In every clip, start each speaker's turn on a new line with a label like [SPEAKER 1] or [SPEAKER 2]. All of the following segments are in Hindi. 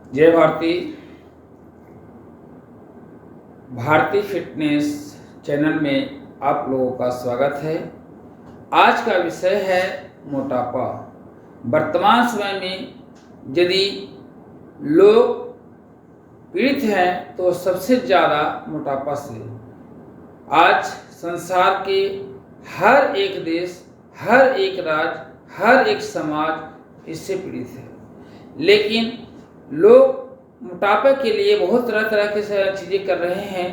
[SPEAKER 1] जय भारती। भारती फिटनेस चैनल में आप लोगों का स्वागत है। आज का विषय है मोटापा। वर्तमान समय में यदि लोग पीड़ित हैं तो सबसे ज़्यादा मोटापा से। आज संसार के हर एक देश, हर एक राज्य, हर एक समाज इससे पीड़ित है। लेकिन लोग मोटापे के लिए बहुत तरह तरह की चीज़ें कर रहे हैं,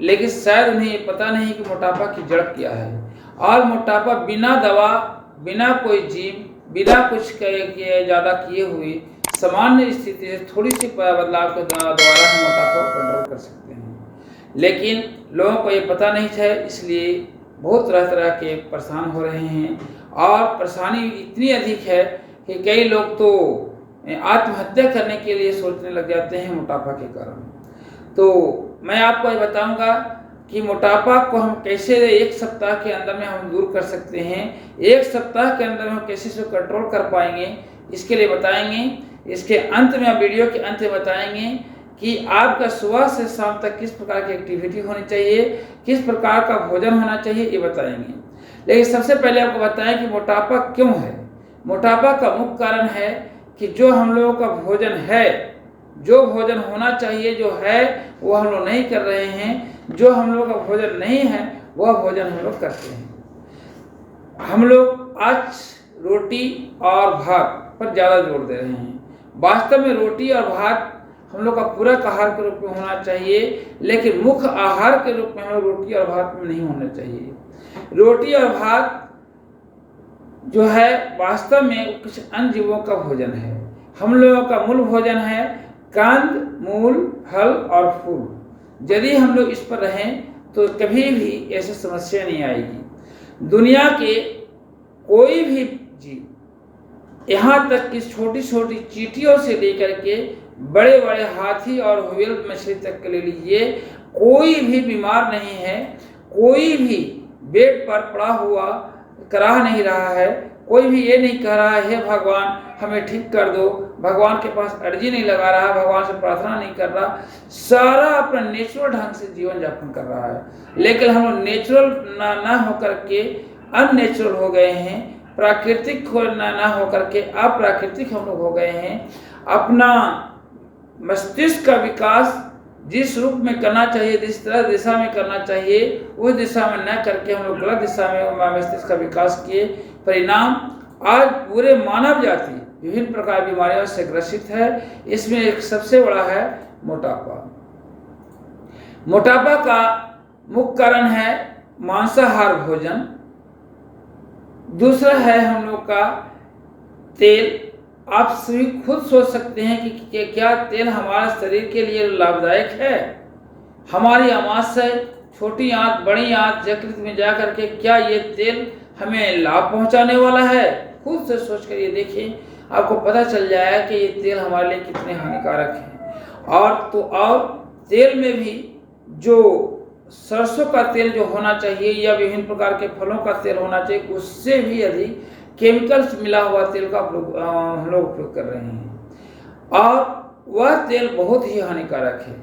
[SPEAKER 1] लेकिन शायद उन्हें पता नहीं कि मोटापा की जड़ क्या है। और मोटापा बिना दवा, बिना कोई जिम, बिना कुछ ज़्यादा किए हुए सामान्य स्थिति से थोड़ी सी बदलाव के द्वारा हम मोटापा को कंट्रोल कर सकते हैं। लेकिन लोगों को ये पता नहीं है, इसलिए बहुत तरह तरह के परेशान हो रहे हैं। और परेशानी इतनी अधिक है कि कई लोग तो आत्महत्या करने के लिए सोचने लग जाते हैं मोटापा के कारण। तो मैं आपको ये बताऊंगा कि मोटापा को हम कैसे एक सप्ताह के अंदर में हम दूर कर सकते हैं, एक सप्ताह के अंदर में हम कैसे इसे कंट्रोल कर पाएंगे, इसके लिए बताएंगे। इसके अंत में, वीडियो के अंत में बताएंगे कि आपका सुबह से शाम तक किस प्रकार की एक्टिविटी होनी चाहिए, किस प्रकार का भोजन होना चाहिए, ये बताएंगे। लेकिन सबसे पहले आपको बताएं कि मोटापा क्यों है। मोटापा का मुख्य कारण है कि जो हम लोगों का भोजन है, जो भोजन होना चाहिए जो है वो हम लोग नहीं कर रहे हैं। जो हम लोग का भोजन नहीं है वह भोजन हम लोग करते हैं। हम लोग आज रोटी और भात पर ज़्यादा जोर दे रहे हैं। वास्तव में रोटी और भात हम लोग का पूरक आहार के रूप में होना चाहिए, लेकिन मुख्य आहार के रूप में हम लोग रोटी और भात में नहीं होना चाहिए। रोटी और भात जो है वास्तव में कुछ अन्य जीवों का भोजन है। हम लोगों का मूल भोजन है कंद, मूल, फल और फूल। यदि हम लोग इस पर रहें तो कभी भी ऐसी समस्या नहीं आएगी। दुनिया के कोई भी जीव, यहाँ तक कि छोटी छोटी चींटियों से लेकर के बड़े बड़े हाथी और व्हेल मछली तक के ले लीजिए, कोई भी बीमार नहीं है, कोई भी बेड पर पड़ा हुआ कराह नहीं रहा है, कोई भी ये नहीं कह रहा है हे भगवान हमें ठीक कर दो, भगवान के पास अर्जी नहीं लगा रहा है, भगवान से प्रार्थना नहीं कर रहा। सारा अपना नेचुरल ढंग से जीवन यापन कर रहा है। लेकिन हम लोग नेचुरल ना होकर के अननेचुरल हो गए हैं, प्राकृतिक ना होकर के अप्राकृतिक हम लोग हो गए हैं। अपना मस्तिष्क का विकास जिस रूप में करना चाहिए, जिस तरह दिशा में करना चाहिए, उस दिशा में न करके हम लोग गलत दिशा में मस्तिष्क का विकास किए। परिणाम आज पूरे मानव जाति विभिन्न प्रकार की बीमारियों से ग्रसित है। इसमें एक सबसे बड़ा है मोटापा। मोटापा का मुख्य कारण है मांसाहार भोजन। दूसरा है हम लोग का तेल। आप सभी खुद सोच सकते हैं कि क्या तेल हमारे शरीर के लिए लाभदायक है। हमारी आमाशय, छोटी आंत, बड़ी आंत, यकृत में जाकर के क्या ये तेल हमें लाभ पहुंचाने वाला है? खुद से सोच कर ये देखिए, आपको पता चल जाएगा कि ये तेल हमारे लिए कितने हानिकारक हैं। और तेल में भी जो सरसों का तेल जो होना चाहिए या विभिन्न प्रकार के फलों का तेल होना चाहिए, उससे भी अधिक केमिकल्स मिला हुआ तेल का हम लोग उपयोग कर रहे हैं, और वह तेल बहुत ही हानिकारक है।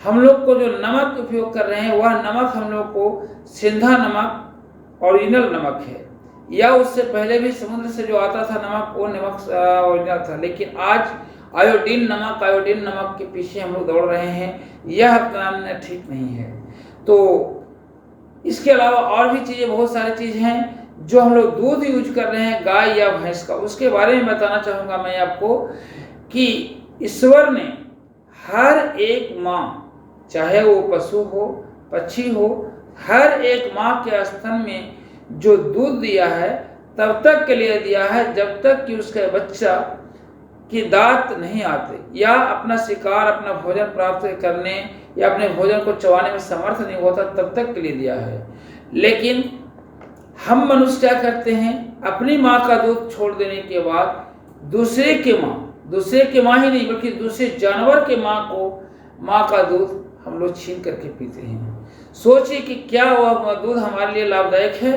[SPEAKER 1] हम लोग को जो नमक उपयोग कर रहे हैं वह नमक हम लोग को सिंधा नमक ओरिजिनल नमक है, या उससे पहले भी समुद्र से जो आता था नमक वो नमक ओरिजिनल था। लेकिन आज आयोडीन नमक के पीछे हम लोग दौड़ रहे हैं। यह काम ठीक नहीं है। तो इसके अलावा और भी चीज़ें, बहुत सारी चीज़ें हैं जो हम लोग दूध यूज कर रहे हैं गाय या भैंस का, उसके बारे में बताना चाहूँगा मैं आपको कि ईश्वर ने हर एक माँ, चाहे वो पशु हो, पक्षी हो, हर एक माँ के स्तन में जो दूध दिया है तब तक के लिए दिया है जब तक कि उसके बच्चा की दांत नहीं आते या अपना शिकार, अपना भोजन प्राप्त करने या अपने भोजन को चबाने में समर्थ नहीं होता, तब तक के लिए दिया है। लेकिन हम मनुष्य क्या करते हैं, अपनी माँ का दूध छोड़ देने के बाद दूसरे के माँ ही नहीं बल्कि दूसरे जानवर के माँ का दूध हम लोग छीन करके पीते हैं। सोचिए कि क्या वह दूध हमारे लिए लाभदायक है।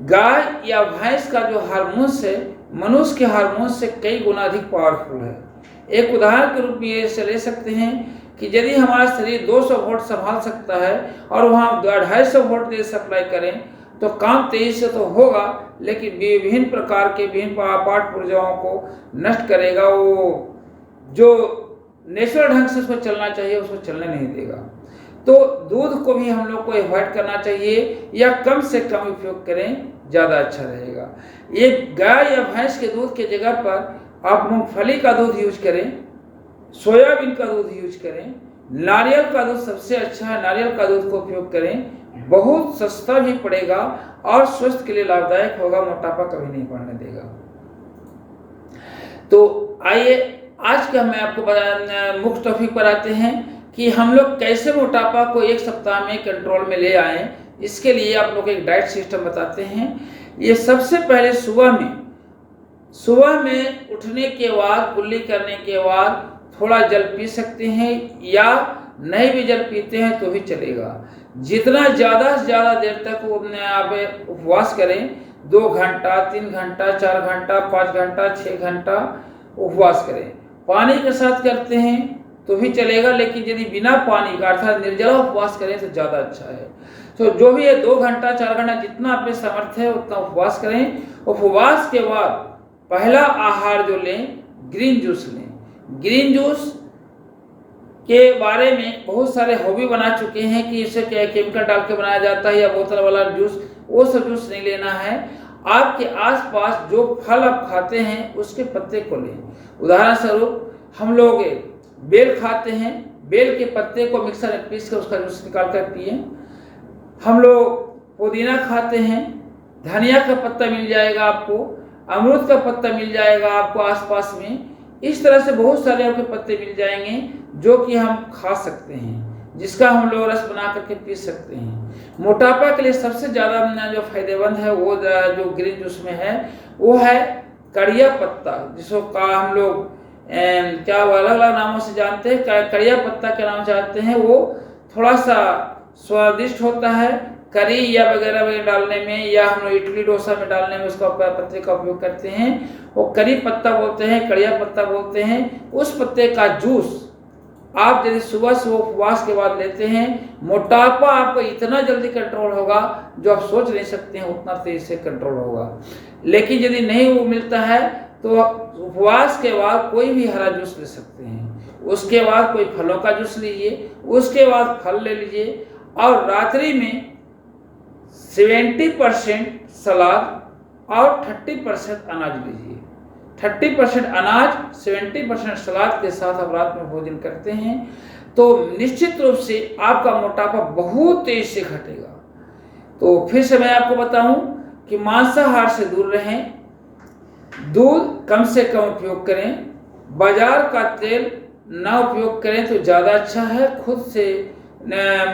[SPEAKER 1] गाय या भैंस का जो हार्मोन्स है मनुष्य के हार्मोन से कई गुना अधिक पावरफुल है। एक उदाहरण के रूप में ये से ले सकते हैं कि यदि हमारा शरीर 200 वोल्ट संभाल सकता है और वहाँ 250 वोल्ट तेज सप्लाई करें तो काम तेजी से तो होगा, लेकिन विभिन्न प्रकार के विभिन्न पार्ट पुर्जाओं को नष्ट करेगा। वो जो नेचुरल ढंग से उसको चलना चाहिए उसको चलने नहीं देगा। तो दूध को भी हम लोग को अवॉइड करना चाहिए या कम से कम उपयोग करें, ज़्यादा अच्छा रहेगा। ये गाय या भैंस के दूध के जगह पर आप मूंगफली का दूध यूज करें, सोयाबीन का दूध यूज करें, नारियल का दूध सबसे अच्छा है, नारियल का दूध को उपयोग करें। बहुत सस्ता भी पड़ेगा और स्वास्थ्य के लिए लाभदायक होगा, मोटापा कभी नहीं बढ़ने देगा। तो आइए आज का मैं आपको मुख्य टॉपिक पर आते हैं कि हम लोग कैसे मोटापा को एक सप्ताह में कंट्रोल में ले आएं। इसके लिए आप लोग एक डाइट सिस्टम बताते हैं। ये सबसे पहले सुबह में उठने के बाद, कुल्ली करने के बाद थोड़ा जल पी सकते हैं या नहीं भी जल पीते हैं तो भी चलेगा। जितना ज़्यादा से ज़्यादा देर तक आप उपवास करें, 2 घंटा, 3 घंटा, 4 घंटा, 5 घंटा, 6 घंटा उपवास करें। पानी के साथ करते हैं तो भी चलेगा, लेकिन यदि बिना पानी का अर्थात निर्जला उपवास करें तो ज़्यादा अच्छा है। तो जो भी है 2 घंटा, 4 घंटा जितना आप में सामर्थ्य है उतना उपवास करें। उपवास के बाद पहला आहार जो लें, ग्रीन जूस लें। ग्रीन जूस के बारे में बहुत सारे हॉबी बना चुके हैं कि इसे क्या केमिकल डाल के बनाया जाता है या बोतल वाला जूस, वो सब जूस नहीं लेना है। आपके आसपास जो फल आप खाते हैं उसके पत्ते को लें। उदाहरण स्वरूप हम लोग बेल खाते हैं, बेल के पत्ते को मिक्सर में पीस कर उसका जूस निकाल कर पिए। हम लोग पुदीना खाते हैं, धनिया का पत्ता मिल जाएगा आपको, अमरूद का पत्ता मिल जाएगा आपको आसपास में। इस तरह से बहुत सारे आपके पत्ते मिल जाएंगे जो कि हम खा सकते हैं, जिसका हम लोग रस बना करके पी सकते हैं। मोटापा के लिए सबसे ज़्यादा जो फायदेमंद है वो जो ग्रीन जूस में है वो है कड़िया पत्ता, जिसको हम लोग क्या अलग अलग नामों से जानते हैं। कड़िया पत्ता के नाम से जानते हैं। वो थोड़ा सा स्वादिष्ट होता है, करी या वगैरह में डालने में या हम लोग इडली डोसा में डालने में उसका पत्ते का उपयोग करते हैं। वो करी पत्ता बोलते हैं, कड़िया पत्ता बोलते हैं। उस पत्ते का जूस आप यदि सुबह उपवास के बाद लेते हैं, मोटापा आपको इतना जल्दी कंट्रोल होगा जो आप सोच नहीं सकते हैं, उतना तेज से कंट्रोल होगा। लेकिन यदि नहीं वो मिलता है तो उपवास के बाद कोई भी हरा जूस ले सकते हैं, उसके बाद कोई फलों का जूस लीजिए, उसके बाद फल ले लीजिए और रात्रि में 70% सलाद और 30% अनाज लीजिए। 30% अनाज, 70% सलाद के साथ आप रात में भोजन करते हैं तो निश्चित रूप से आपका मोटापा बहुत तेज से घटेगा। तो फिर से मैं आपको बताऊं कि मांसाहार से दूर रहें, दूध कम से कम उपयोग करें, बाजार का तेल ना उपयोग करें तो ज़्यादा अच्छा है। खुद से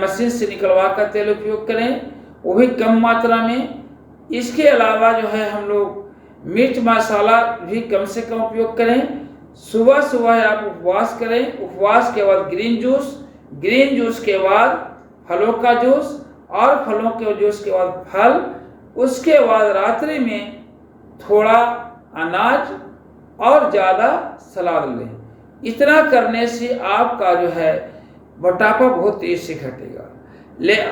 [SPEAKER 1] मशीन से निकलवा कर तेल उपयोग करें, वो भी कम मात्रा में। इसके अलावा जो है हम लोग मिर्च मसाला भी कम से कम उपयोग करें। सुबह सुबह आप उपवास करें, उपवास के बाद ग्रीन जूस के बाद फलों का जूस और फलों के जूस के बाद फल, उसके बाद रात्रि में थोड़ा अनाज और ज़्यादा सलाद लें। इतना करने से आपका जो है मोटापा बहुत तेज से घटेगा।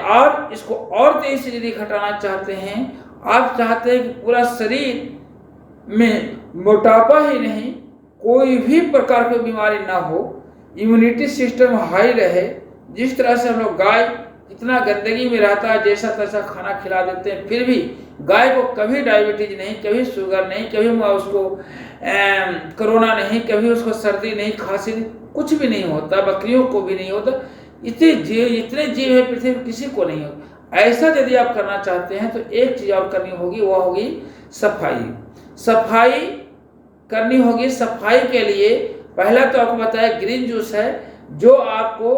[SPEAKER 1] और इसको और तेज से यदि घटाना चाहते हैं, आप चाहते हैं कि पूरा शरीर में मोटापा ही नहीं कोई भी प्रकार की बीमारी ना हो, इम्यूनिटी सिस्टम हाई रहे। जिस तरह से हम लोग गाय इतना गंदगी में रहता है, जैसा तैसा खाना खिला देते हैं, फिर भी गाय को कभी डायबिटीज नहीं, कभी शुगर नहीं, कभी उसको कोरोना नहीं, कभी उसको सर्दी नहीं, खांसी नहीं, कुछ भी नहीं होता। बकरियों को भी नहीं होता। इतने जीव है पृथ्वी पर, किसी को नहीं होता। ऐसा यदि आप करना चाहते हैं तो एक चीज़ और करनी होगी, वह होगी सफाई करनी होगी। सफाई के लिए पहला तो आपको बताया ग्रीन जूस है जो आपको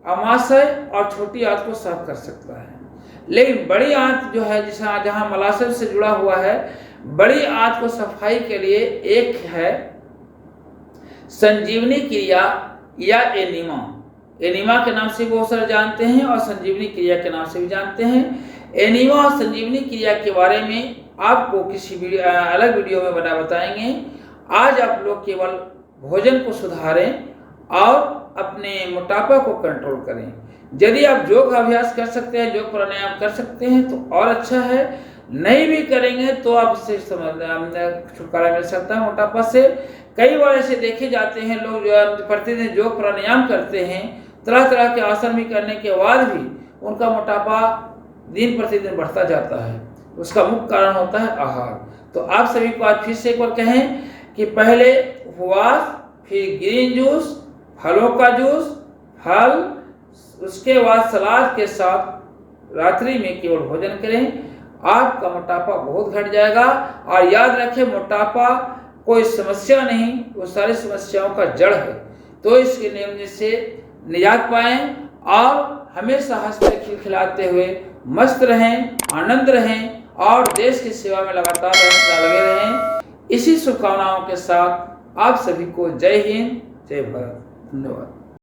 [SPEAKER 1] अमाशय और छोटी आंत को साफ कर सकता है। लेकिन बड़ी आंत जो है जहाँ मलाशय से जुड़ा हुआ है, बड़ी आंत को सफाई के लिए एक है संजीवनी क्रिया या एनीमा के नाम से बहुत सारे जानते हैं और संजीवनी क्रिया के नाम से भी जानते हैं। एनीमा और संजीवनी क्रिया के बारे में आपको किसी अलग वीडियो में बताएंगे। आज आप लोग केवल भोजन को सुधारें और अपने मोटापा को कंट्रोल करें। यदि आप योग अभ्यास कर सकते हैं, योग प्राणायाम कर सकते हैं तो और अच्छा है, नहीं भी करेंगे तो आप इससे छुटकारा मिल सकता है मोटापा से। कई बार ऐसे देखे जाते हैं लोग जो प्रतिदिन योग प्राणायाम करते हैं, तरह तरह के आसन भी करने के बाद भी उनका मोटापा दिन प्रतिदिन बढ़ता जाता है। उसका मुख्य कारण होता है आहार। तो आप सभी को आज फिर से एक बार कहें कि पहले उपवास, फिर ग्रीन जूस, फलों का जूस, फल, उसके बाद सलाद के साथ रात्रि में केवल भोजन करें। आपका मोटापा बहुत घट जाएगा। और याद रखें, मोटापा कोई समस्या नहीं, वो सारी समस्याओं का जड़ है। तो इसके नियम से निजात पाएं और हमेशा हंसते खिलखिलाते हुए मस्त रहें, आनंद रहें और देश की सेवा में लगातार लगे रहें। इसी शुभकामनाओं के साथ आप सभी को जय हिंद, जय भारत। धन्यवाद।